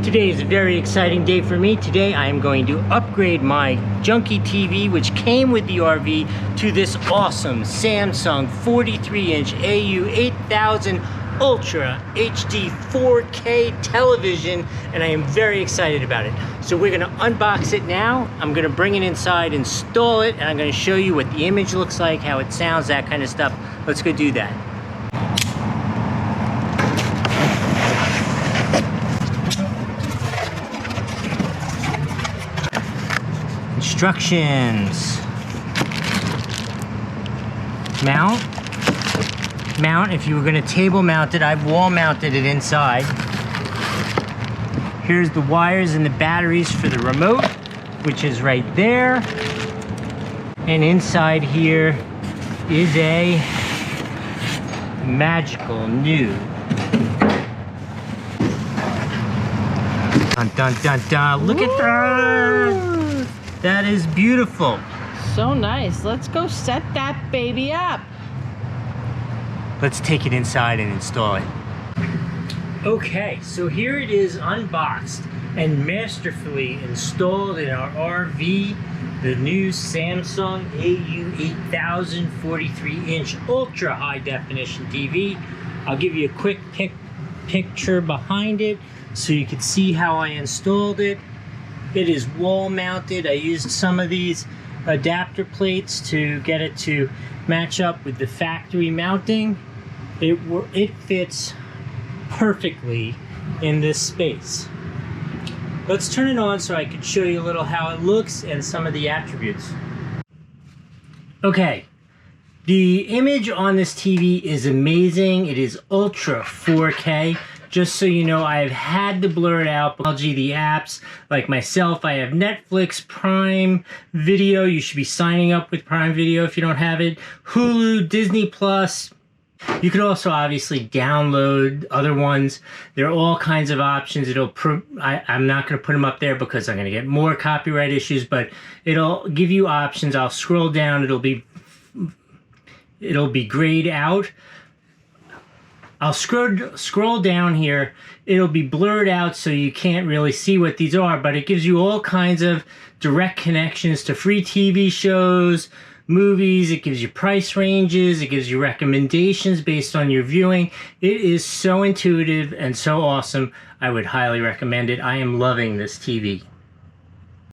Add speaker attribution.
Speaker 1: Today is a very exciting day for me. Today I am going to upgrade my junky TV, which came with the RV, to this awesome Samsung 43-inch AU8000 Ultra HD 4K television, and I am very excited about it. So we're gonna unbox it now. I'm gonna bring it inside, install it, and I'm gonna show you what the image looks like, how it sounds, that kind of stuff. Let's go do that. Instructions. Mount. If you were going to table mount it, I've wall mounted it inside. Here's the wires and the batteries for the remote, which is right there. And inside here is a magical new. Dun dun dun dun. Look at that! That is beautiful.
Speaker 2: So nice. Let's go set that baby up.
Speaker 1: Let's take it inside and install it. Okay, so here it is unboxed and masterfully installed in our RV, the new Samsung AU8000 43-inch ultra high definition TV. I'll give you a quick picture behind it so you can see how I installed it. It is wall mounted. I used some of these adapter plates to get it to match up with the factory mounting. It fits perfectly in this space. Let's turn it on so I can show you a little how it looks and some of the attributes. Okay, the image on this TV is amazing. It is ultra 4K. Just so you know, I've had to blur it out. The apps, like myself, I have Netflix, Prime Video. You should be signing up with Prime Video if you don't have it. Hulu, Disney Plus. You could also obviously download other ones. There are all kinds of options. I'm not going to put them up there because I'm going to get more copyright issues, but it'll give you options. I'll scroll down. It'll be grayed out. I'll scroll down here. It'll be blurred out so you can't really see what these are, but it gives you all kinds of direct connections to free TV shows, movies. It gives you price ranges. It gives you recommendations based on your viewing. It is so intuitive and so awesome. I would highly recommend it. I am loving this TV.